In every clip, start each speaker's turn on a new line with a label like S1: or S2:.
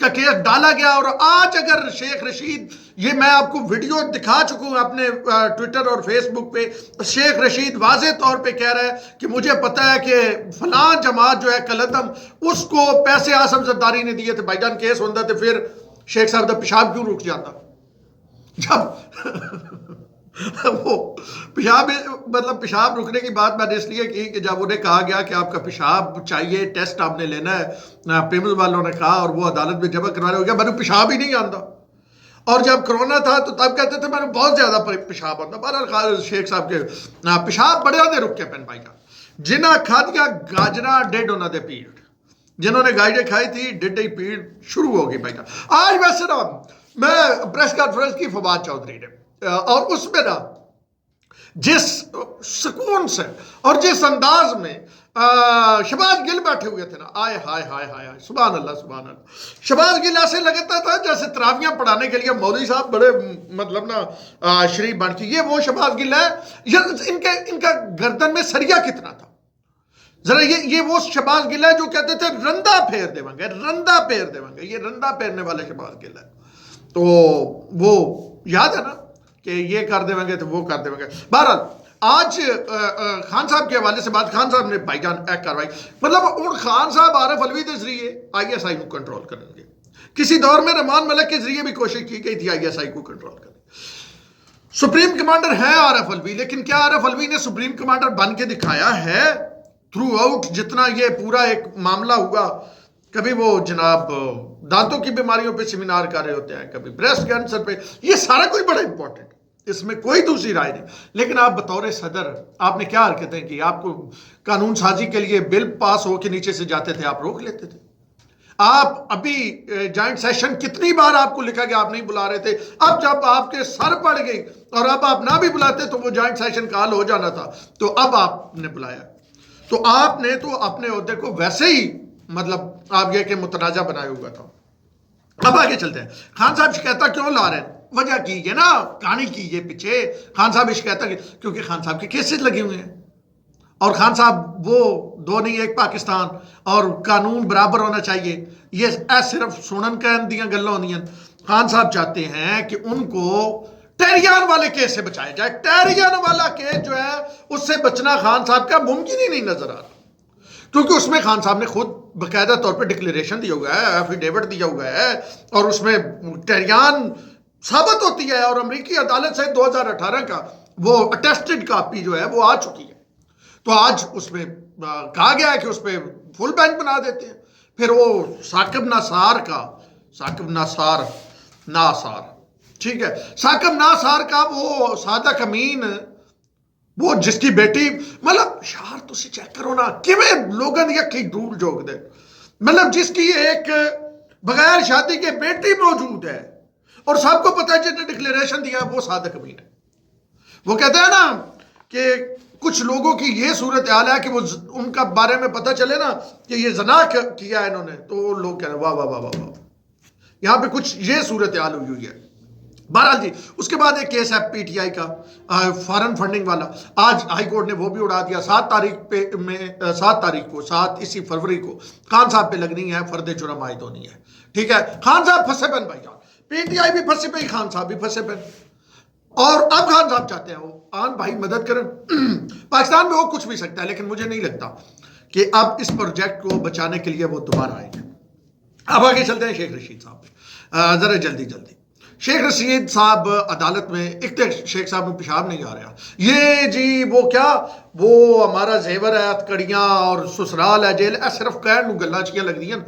S1: کا کیس ڈالا گیا. اور آج اگر شیخ رشید، یہ میں آپ کو ویڈیو دکھا چکا ہوں اپنے ٹویٹر اور فیس بک پہ، شیخ رشید واضح طور پہ کہہ رہا ہے کہ مجھے پتا ہے کہ فلاں جماعت جو ہے کلدم، اس کو پیسے آصف زرداری نے دیے تھے. بھائی جان کیس ہوتا تو پھر شیخ صاحب دا پیشاب کیوں رک جاتا؟ جب وہ پیشاب، مطلب پیشاب رکنے کی بات میں نے اس لیے کی کہ جب انہیں کہا گیا کہ آپ کا پیشاب چاہیے، ٹیسٹ آپ نے لینا ہے، پیمز والوں نے کہا، اور وہ عدالت میں جمع کروانے ہو گیا، میں نے پیشاب ہی نہیں آتا. اور جب کرونا تھا تو تب کہتے تھے میں نے بہت زیادہ پیشاب آتا. بہرحال شیخ صاحب کے پیشاب بڑے آدھے رک کے پین بھائی کا جنہ کھا دیا گاجرا ڈیڈ ہونا دے پیڑ، جنہوں نے گاجریں کھائی تھی ڈیڈ ہی پیڑ شروع ہوگی بھائی کا. آج ویسے نا میں پریس کانفرنس کی فواد چودھری نے، اور اس میں نا جس سکون سے اور جس انداز میں شہباز گل بیٹھے ہوئے تھے نا، آئے ہائے ہائے ہائے، سبحان اللہ سبحان اللہ. شہباز گل ایسے لگتا تھا جیسے تراویاں پڑھانے کے لیے مولوی صاحب بڑے مطلب نا شریف بن کے. یہ وہ شہباز گل ہے، ان کا گردن میں سریا کتنا تھا ذرا. یہ وہ شہباز گل ہے جو کہتے تھے رندہ پھیر دے گے، رندہ پھیر دے گے. یہ رندہ پھیرنے والے شہباز گل ہے. تو وہ یاد ہے نا کہ یہ کر دیں گے تو وہ کر دیں گے. بہرحال آج خان صاحب کے حوالے سے بات، خان صاحب نے بھائی جان ایک کاروائی، مطلب ان خان صاحب عارف علوی کے ذریعے آئی ایس آئی کو کنٹرول کریں گے. کسی دور میں رحمان ملک کے ذریعے بھی کوشش کی گئی تھی آئی ایس آئی کو کنٹرول کرنے. سپریم کمانڈر ہے عارف علوی، لیکن کیا عارف علوی نے سپریم کمانڈر بن کے دکھایا ہے تھرو آؤٹ جتنا یہ پورا ایک معاملہ ہوا؟ کبھی وہ جناب دانتوں کی بیماریوں پہ سیمینار کر رہے ہوتے ہیں، کبھی بریسٹ کینسر پہ. یہ سارا کوئی بڑا امپورٹنٹ، اس میں کوئی دوسری رائے نہیں. لیکن آپ بطور صدر آپ نے کیا حرکتیں کی؟ آپ کو قانون سازی کے لیے بل پاس ہو کے نیچے سے جاتے تھے، آپ روک لیتے تھے. آپ ابھی جوائنٹ سیشن کتنی بار آپ کو لکھا گیا آپ نہیں بلا رہے تھے. اب جب آپ کے سر پڑ گئی اور اب آپ نہ بھی بلاتے تو وہ جوائنٹ سیشن کال ہو جانا تھا. تو اب آپ نے بلایا، تو آپ نے تو اپنے عہدے کو ویسے ہی مطلب آپ یہ کہ متنازع بنایا ہوا تھا. اب آگے چلتے ہیں. خان صاحب شکایتہ کیوں لا رہے ہیں؟ وجہ کی یہ نا کہانی کی یہ پیچھے خان صاحب شکایتہ کیونکہ خان صاحب کے کیسز لگے ہوئے ہیں، اور خان صاحب وہ دو نہیں ایک پاکستان، اور قانون برابر ہونا چاہیے. یہ صرف سنن کہن دیاں گلاں ہوندیاں. خان صاحب چاہتے ہیں کہ ان کو ٹیریان والے کیس سے بچایا جائے. ٹیریان والا کیس جو ہے اس سے بچنا خان صاحب کا ممکن ہی نہیں نظر آ رہا، کیونکہ اس میں خان صاحب نے خود باقاعدہ طور پہ ڈکلیریشن دیا ہوا ہے، ایفیڈیوٹ دیا ہوا ہے، اور اس میں ٹیریان ثابت ہوتی ہے. اور امریکی عدالت سے 2018 کا وہ اٹیسٹڈ کاپی جو ہے وہ آ چکی ہے. تو آج اس میں کہا گیا ہے کہ اس پہ فل بینچ بنا دیتے ہیں. پھر وہ ثاقب ناصار ٹھیک ہے، ثاقب ناصار کا وہ صادق امین، وہ جس کی بیٹی، مطلب یار تسی چیک کرو نا کیویں لوگوں نے یکی ڈول جوگ دے، مطلب جس کی ایک بغیر شادی کے بیٹی موجود ہے، اور سب کو پتہ ہے جس نے ڈکلیریشن دیا وہ صادق امین ہے. وہ کہتے ہیں نا کہ کچھ لوگوں کی یہ صورتحال ہے کہ وہ ان کا بارے میں پتہ چلے نا کہ یہ زنا کیا ہے انہوں نے، تو لوگ کہہ رہے ہیں واہ واہ واہ واہ واہ. یہاں پہ کچھ یہ صورتحال ہوئی ہے. بہرحال جی اس کے بعد ایک کیس ہے پی ٹی آئی کا فارن فنڈنگ والا. آج ہائی کورٹ نے وہ بھی اڑا دیا. 7 فروری کو خان صاحب پہ لگنی ہے فرد جرم عائد ہونی ہے. ٹھیک ہے، خان صاحب پھنسے پن بھائی جان، پی ٹی آئی بھی پھنسے پہ، خان صاحب بھی پھنسے پن. اور اب خان صاحب چاہتے ہیں وہ آن بھائی مدد کریں. پاکستان میں وہ کچھ بھی سکتا ہے، لیکن مجھے نہیں لگتا کہ اب اس پروجیکٹ کو بچانے کے لیے وہ دوبارہ آئیں گے. اب آگے چلتے ہیں شیخ رشید صاحب پہ ذرا جلدی. شیخ رشید صاحب عدالت میں، ایک تو شیخ صاحب میں پیشاب نہیں آ رہا، یہ جی وہ کیا وہ ہمارا زیور ہے ہتکڑیاں اور سسرال ہے جیل ہے، صرف کہن نو گلاں چیاں لگ دیاں.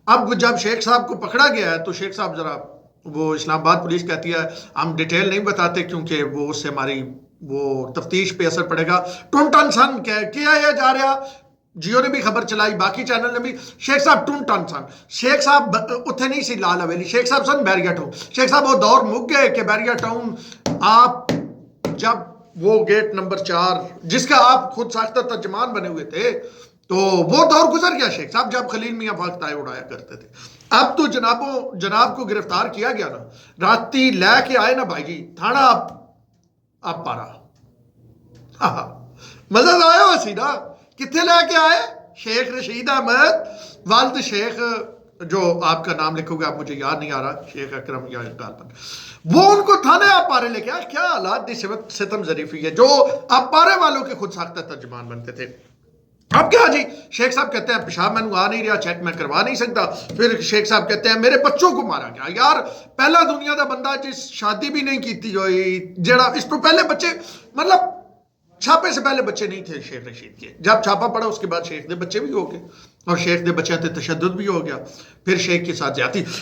S1: اب جب شیخ صاحب کو پکڑا گیا ہے تو شیخ صاحب ذرا، وہ اسلام آباد پولیس کہتی ہے ہم ڈیٹیل نہیں بتاتے کیونکہ وہ اس سے ہماری وہ تفتیش پہ اثر پڑے گا. ٹن سن کیا جا رہا، جیو نے بھی خبر چلائی، باقی چینل نے بھی. شیخ صاحب ٹن سن، شیخ صاحب اتنے نہیں سی لال حویلی، شیخ صاحب سن بیریا ٹاؤن. شیخ صاحب وہ دور مک گئے کہ بیریا ٹاؤن آپ جب وہ گیٹ نمبر 4 جس کا آپ خود ساختہ ترجمان بنے ہوئے تھے، تو وہ دور گزر گیا شیخ صاحب جب خلیل میاں فاختہ اڑایا کرتے تھے. اب تو جناب کو گرفتار کیا گیا نا، راتی لے کے آئے نا بھائی جی تھانہ آپ پارا. مزہ آیا ہوا سی نا. کتنے لے کے آئے؟ شیخ رشید احمد والد شیخ جو آپ کا نام لکھو گے، آپ مجھے یاد نہیں آ رہا، شیخ اکرم یا غالباً، وہ ان کو تھانے آپ پارے لے کے آئے. کیا حالات دی ستم ظریفی ہے، جو آپ پارے والوں کے خود ساختہ ترجمان بنتے تھے. اب کیا جی، شیخ صاحب کہتے ہیں پیشاب میں آ نہیں رہا، چیک میں کروا نہیں سکتا. پھر شیخ صاحب کہتے ہیں میرے بچوں کو مارا گیا. یار پہلا دنیا دا بندہ جس شادی بھی نہیں کیتی ہوئی، جڑا اس تو پہلے بچے، مطلب چھاپے سے پہلے بچے نہیں تھے شیخ رشید کے. جب چھاپا پڑا اس کے بعد شیخ دے بچے بھی ہو گئے، اور شیخ دے بچے تے تشدد بھی ہو گیا. پھر شیخ کے ساتھ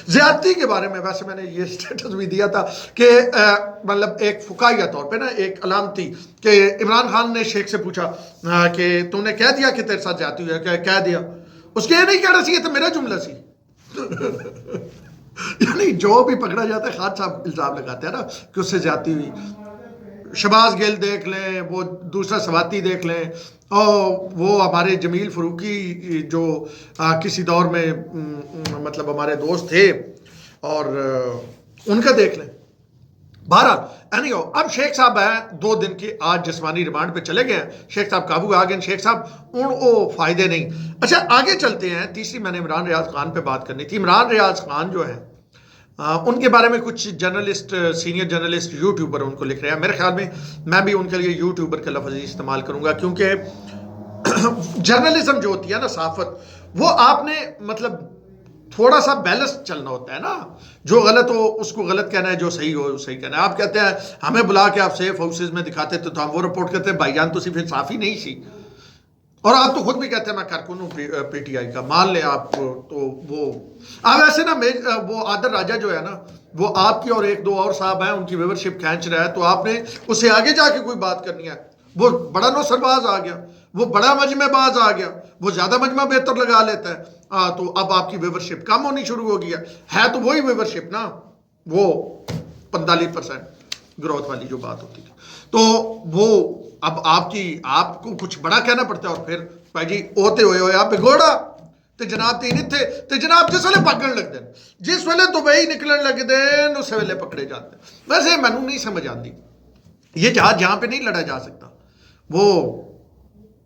S1: زیادتی کے بارے میں ویسے میں نے یہ سٹیٹس بھی دیا تھا کہ مطلب ایک فقاہیہ طور پہ نا ایک علامت تھی کہ عمران خان نے شیخ سے پوچھا کہ تو نے کہہ دیا کہ تیرے ساتھ زیادتی ہوئی ہے، کہہ دیا. اس کے یہ نہیں کہنا سی، یہ تو میرا جملہ سی. یعنی جو بھی پکڑا جاتا ہے، خان صاحب الزام لگاتے ہیں نا کہ اس سے زیادتی ہوئی. شباز گل دیکھ لیں، وہ دوسرا سواتی دیکھ لیں، اور وہ ہمارے جمیل فروقی جو کسی دور میں مطلب ہمارے دوست تھے، اور ان کا دیکھ لیں. بہرحال اب شیخ صاحب ہیں 2 دن کے آج جسمانی ریمانڈ پہ چلے گئے ہیں. شیخ صاحب قابو آ گئے. شیخ صاحب ان فائدے نہیں. اچھا آگے چلتے ہیں. تیسری میں نے عمران ریاض خان پہ بات کرنی تھی. عمران ریاض خان جو ہے ان کے بارے میں کچھ جرنلسٹ، سینئر جرنلسٹ، یوٹیوبر ان کو لکھ رہے ہیں. میرے خیال میں بھی ان کے لیے یوٹیوبر کا لفظ استعمال کروں گا، کیونکہ جرنلزم جو ہوتی ہے نا، صحافت، وہ آپ نے مطلب تھوڑا سا بیلنس چلنا ہوتا ہے نا. جو غلط ہو اس کو غلط کہنا ہے، جو صحیح ہو صحیح کہنا ہے. آپ کہتے ہیں ہمیں بلا کے آپ سیف ہاؤسز میں دکھاتے تو ہم وہ رپورٹ کرتے ہیں. بھائی جان تو صرف انصافی نہیں سی، اور آپ تو خود بھی کہتے ہیں میں کارکن ہوں پی ٹی آئی کا، مان لیں آپ. تو وہ اب ایسے نا وہ آدر راجہ جو ہے نا، وہ آپ کی اور 1-2 اور صاحب ہیں، ان کی ویورشپ کھینچ رہا ہے، تو آپ نے اس سے آگے جا کے کوئی بات کرنی ہے. وہ بڑا نوسر باز آ گیا، وہ بڑا مجمع باز آ گیا، وہ زیادہ مجمع بہتر لگا لیتا ہے. تو اب آپ کی ویورشپ کم ہونی شروع ہو گئی ہے تو وہی ویورشپ نا، وہ 45% گروتھ والی جو بات ہوتی تھی. تو وہ اب آپ کو کچھ بڑا کہنا پڑتا ہے، اور پھر بھائی جی ہوتے ہوئے آپ بگوڑا تو جناب تین تھے تو جناب جس ویلے پکڑ لگ دیں، جس ویلے دبئی نکلن لگ دیں اس ویلے پکڑے جاتے ہیں. ویسے مینوں نہیں سمجھ آتی یہ جہاز جہاں پہ نہیں لڑا جا سکتا. وہ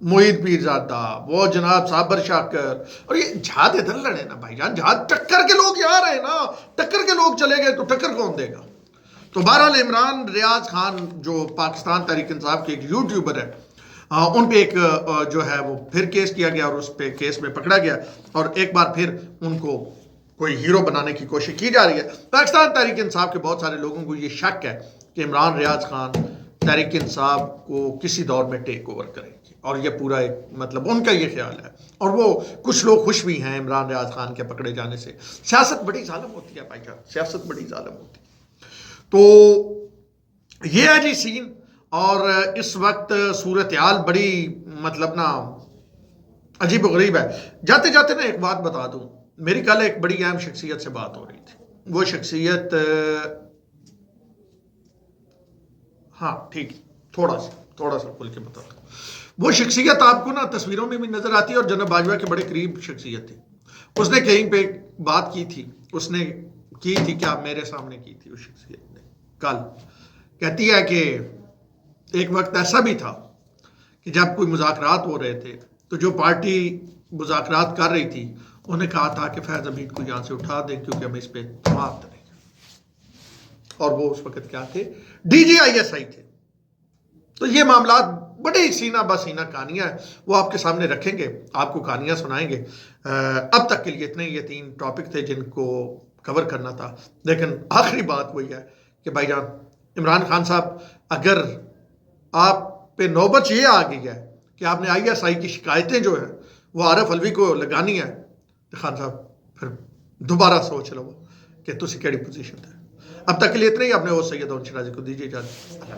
S1: معید پیرزادہ، وہ جناب صابر شاکر، اور یہ جہاد ادھر لڑے نا بھائی جان. جہاد ٹکر کے لوگ یہاں رہے نا، ٹکر کے لوگ چلے گئے تو ٹکر کون دے گا. تو بہرحال عمران ریاض خان جو پاکستان تحریک انصاف کے ایک یوٹیوبر ہے، ان پہ ایک جو ہے وہ پھر کیس کیا گیا، اور اس پہ کیس میں پکڑا گیا، اور ایک بار پھر ان کو کوئی ہیرو بنانے کی کوشش کی جا رہی ہے. پاکستان تحریک انصاف کے بہت سارے لوگوں کو یہ شک ہے کہ عمران ریاض خان تحریک انصاف کو کسی دور میں ٹیک اوور کریں گے، اور یہ پورا ایک مطلب ان کا یہ خیال ہے. اور وہ کچھ لوگ خوش بھی ہیں عمران ریاض خان کے پکڑے جانے سے. سیاست بڑی ظالم ہوتی ہے بھائی جان، سیاست بڑی ظالم ہوتی ہے. تو یہ ہے جی سین. اور اس وقت صورتحال بڑی مطلب نا عجیب و غریب ہے. جاتے جاتے نا ایک بات بتا دوں، میری کل ایک بڑی اہم شخصیت سے بات ہو رہی تھی. وہ شخصیت ہاں ٹھیک، تھوڑا سا کھل کے بتا دوں. وہ شخصیت آپ کو نا تصویروں میں بھی نظر آتی ہے، اور جناب باجوہ کے بڑے قریب شخصیت تھی. اس نے کہیں پہ بات کی تھی، اس نے کی تھی کیا میرے سامنے کی تھی. اس شخصیت نے کل کہتی ہے کہ ایک وقت ایسا بھی تھا کہ جب کوئی مذاکرات ہو رہے تھے تو جو پارٹی مذاکرات کر رہی تھی انہوں نے کہا تھا کہ فیض حمید کو یہاں سے اٹھا دیں کیونکہ ہم اس پہ اعتماد کریں گے. اور وہ اس وقت کیا تھے؟ DGISI تھے. تو یہ معاملات بڑی سینہ بسینہ کہانیاں ہیں، وہ آپ کے سامنے رکھیں گے، آپ کو کہانیاں سنائیں گے. اب تک کے لیے اتنے یہ 3 ٹاپک تھے جن کو کور کرنا تھا. لیکن آخری بات وہی ہے کہ بھائی جان عمران خان صاحب، اگر آپ پہ نوبت یہ آ گئی ہے کہ آپ نے ISI کی شکایتیں جو ہیں وہ عارف علوی کو لگانی ہے، تو خان صاحب پھر دوبارہ سوچ لو کہ تسی کیڑی پوزیشن ہے. اب تک کے لیے اتنا ہی. اپنے وہ سید اون شرازی کو دیجیے اجازت. اللہ